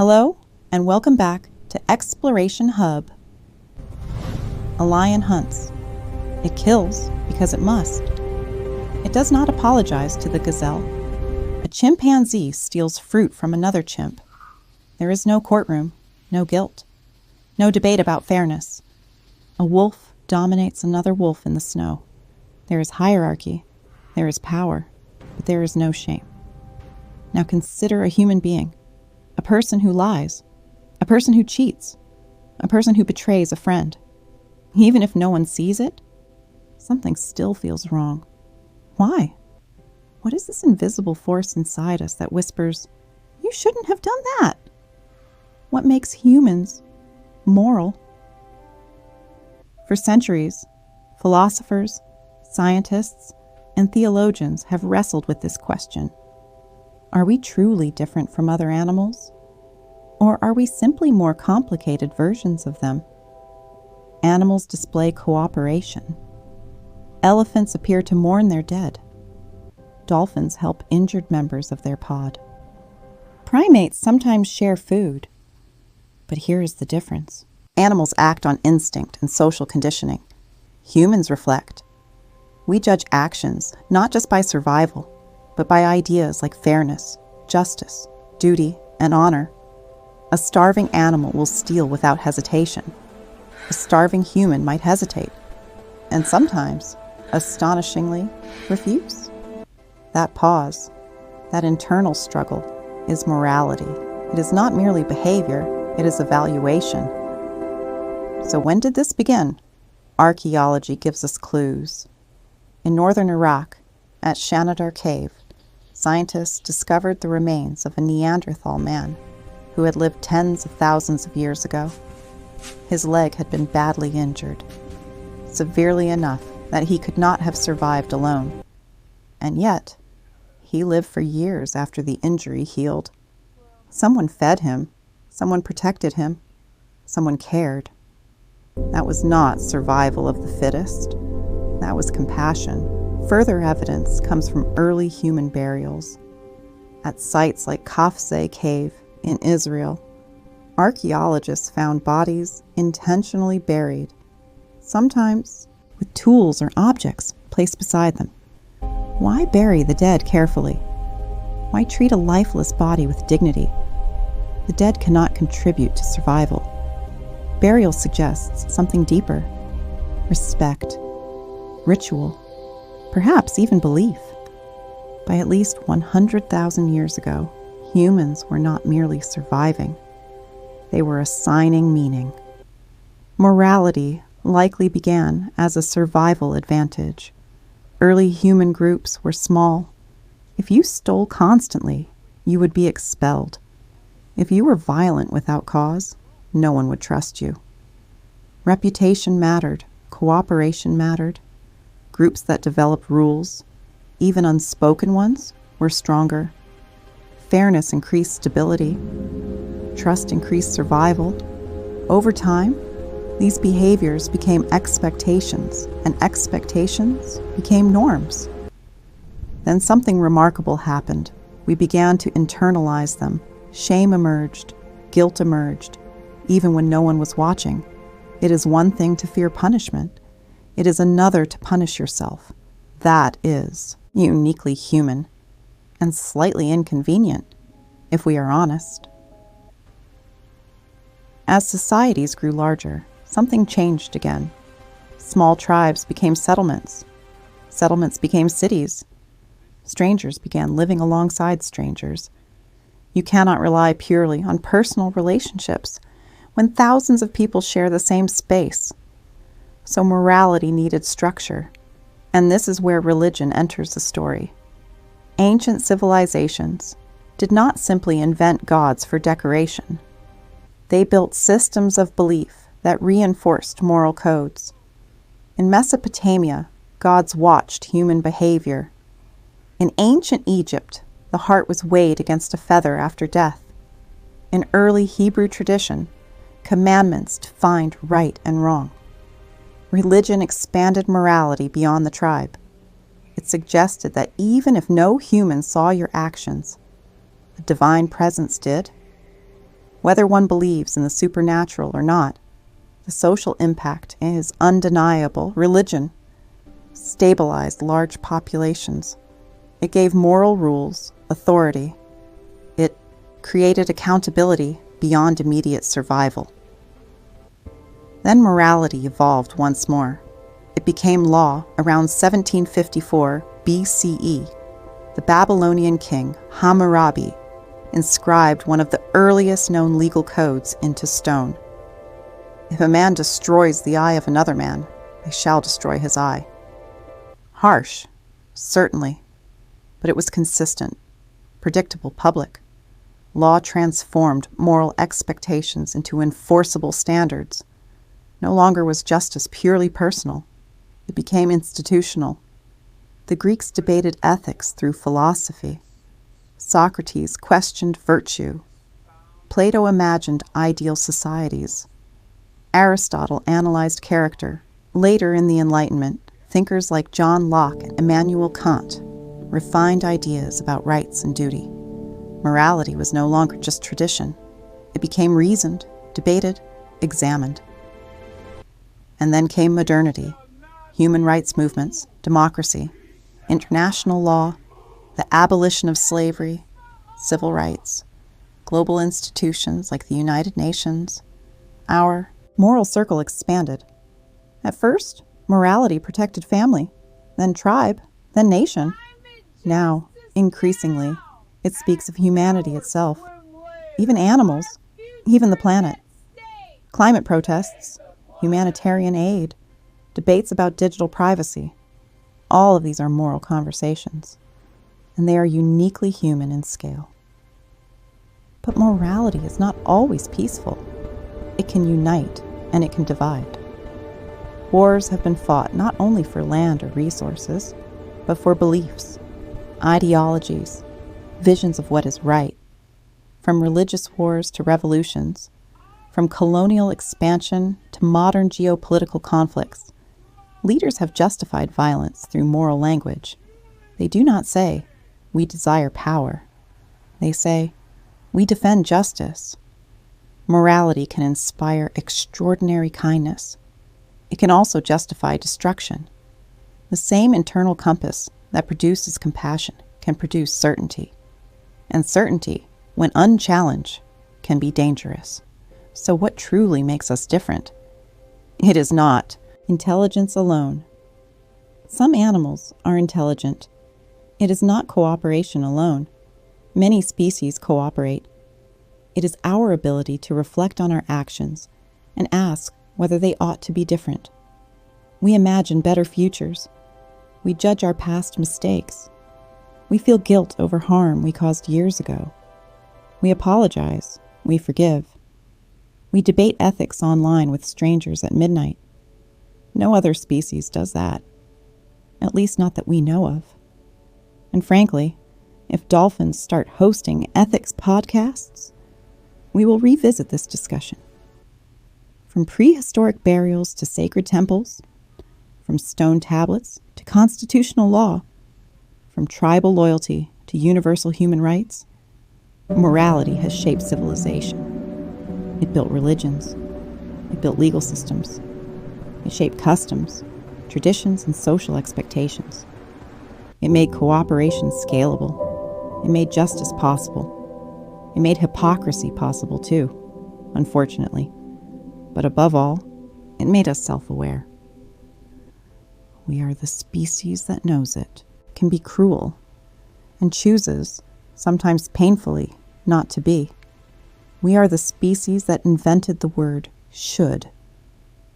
Hello, and welcome back to Exploration Hub. A lion hunts. It kills because it must. It does not apologize to the gazelle. A chimpanzee steals fruit from another chimp. There is no courtroom, no guilt, no debate about fairness. A wolf dominates another wolf in the snow. There is hierarchy, there is power, but there is no shame. Now consider a human being, a person who lies, a person who cheats, a person who betrays a friend. Even if no one sees it, something still feels wrong. Why? What is this invisible force inside us that whispers, "You shouldn't have done that"? What makes humans moral? For centuries, philosophers, scientists, and theologians have wrestled with this question. Are we truly different from other animals? Or are we simply more complicated versions of them? Animals display cooperation. Elephants appear to mourn their dead. Dolphins help injured members of their pod. Primates sometimes share food. But here is the difference. Animals act on instinct and social conditioning. Humans reflect. We judge actions not just by survival, but by ideas like fairness, justice, duty, and honor. A starving animal will steal without hesitation. A starving human might hesitate, and sometimes, astonishingly, refuse. That pause, that internal struggle, is morality. It is not merely behavior, it is evaluation. So when did this begin? Archaeology gives us clues. In northern Iraq, at Shanidar Cave, scientists discovered the remains of a Neanderthal man who had lived tens of thousands of years ago. His leg had been badly injured, severely enough that he could not have survived alone. And yet, he lived for years after the injury healed. Someone fed him, someone protected him, someone cared. That was not survival of the fittest. That was compassion. Further evidence comes from early human burials. At sites like Kafse Cave in Israel, archaeologists found bodies intentionally buried, sometimes with tools or objects placed beside them. Why bury the dead carefully? Why treat a lifeless body with dignity? The dead cannot contribute to survival. Burial suggests something deeper: respect, ritual, perhaps even belief. By at least 100,000 years ago, humans were not merely surviving. They were assigning meaning. Morality likely began as a survival advantage. Early human groups were small. If you stole constantly, you would be expelled. If you were violent without cause, no one would trust you. Reputation mattered. Cooperation mattered. Groups that developed rules, even unspoken ones, were stronger. Fairness increased stability. Trust increased survival. Over time, these behaviors became expectations, and expectations became norms. Then something remarkable happened. We began to internalize them. Shame emerged. Guilt emerged, even when no one was watching. It is one thing to fear punishment. It is another to punish yourself. That is uniquely human and slightly inconvenient, if we are honest. As societies grew larger, something changed again. Small tribes became settlements. Settlements became cities. Strangers began living alongside strangers. You cannot rely purely on personal relationships when thousands of people share the same space. So morality needed structure, and this is where religion enters the story. Ancient civilizations did not simply invent gods for decoration. They built systems of belief that reinforced moral codes. In Mesopotamia, gods watched human behavior. In ancient Egypt, the heart was weighed against a feather after death. In early Hebrew tradition, commandments defined right and wrong. Religion expanded morality beyond the tribe. It suggested that even if no human saw your actions, the divine presence did. Whether one believes in the supernatural or not, the social impact is undeniable. Religion stabilized large populations. It gave moral rules, authority. It created accountability beyond immediate survival. Then morality evolved once more. It became law around 1754 BCE. The Babylonian king Hammurabi inscribed one of the earliest known legal codes into stone. If a man destroys the eye of another man, they shall destroy his eye. Harsh, certainly, but it was consistent, predictable, public. Law transformed moral expectations into enforceable standards. No longer was justice purely personal. It became institutional. The Greeks debated ethics through philosophy. Socrates questioned virtue. Plato imagined ideal societies. Aristotle analyzed character. Later in the Enlightenment, thinkers like John Locke and Immanuel Kant refined ideas about rights and duty. Morality was no longer just tradition. It became reasoned, debated, examined. And then came modernity, human rights movements, democracy, international law, the abolition of slavery, civil rights, global institutions like the United Nations. Our moral circle expanded. At first, morality protected family, then tribe, then nation. Now, increasingly, it speaks of humanity itself, even animals, even the planet. Climate protests, humanitarian aid, debates about digital privacy. All of these are moral conversations, and they are uniquely human in scale. But morality is not always peaceful. It can unite, and it can divide. Wars have been fought not only for land or resources, but for beliefs, ideologies, visions of what is right. From religious wars to revolutions, from colonial expansion to modern geopolitical conflicts, leaders have justified violence through moral language. They do not say, "We desire power." They say, "We defend justice." Morality can inspire extraordinary kindness. It can also justify destruction. The same internal compass that produces compassion can produce certainty. And certainty, when unchallenged, can be dangerous. So what truly makes us different? It is not intelligence alone. Some animals are intelligent. It is not cooperation alone. Many species cooperate. It is our ability to reflect on our actions and ask whether they ought to be different. We imagine better futures. We judge our past mistakes. We feel guilt over harm we caused years ago. We apologize. We forgive. We debate ethics online with strangers at midnight. No other species does that. At least not that we know of. And frankly, if dolphins start hosting ethics podcasts, we will revisit this discussion. From prehistoric burials to sacred temples, from stone tablets to constitutional law, from tribal loyalty to universal human rights, morality has shaped civilization. It built religions. It built legal systems. It shaped customs, traditions, and social expectations. It made cooperation scalable. It made justice possible. It made hypocrisy possible too, unfortunately. But above all, it made us self-aware. We are the species that knows it, can be cruel, and chooses, sometimes painfully, not to be. We are the species that invented the word should.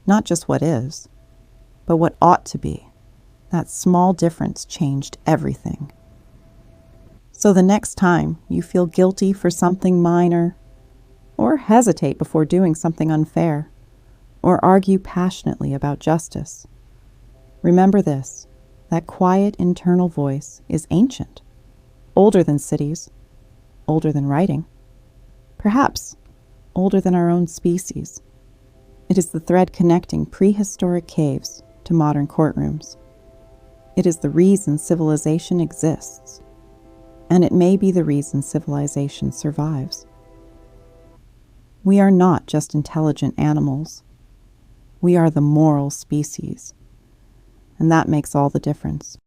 Not just what is, but what ought to be. That small difference changed everything. So the next time you feel guilty for something minor, or hesitate before doing something unfair, or argue passionately about justice, remember this, that quiet internal voice is ancient, older than cities, older than writing, perhaps older than our own species. It is the thread connecting prehistoric caves to modern courtrooms. It is the reason civilization exists, and it may be the reason civilization survives. We are not just intelligent animals. We are the moral species, and that makes all the difference.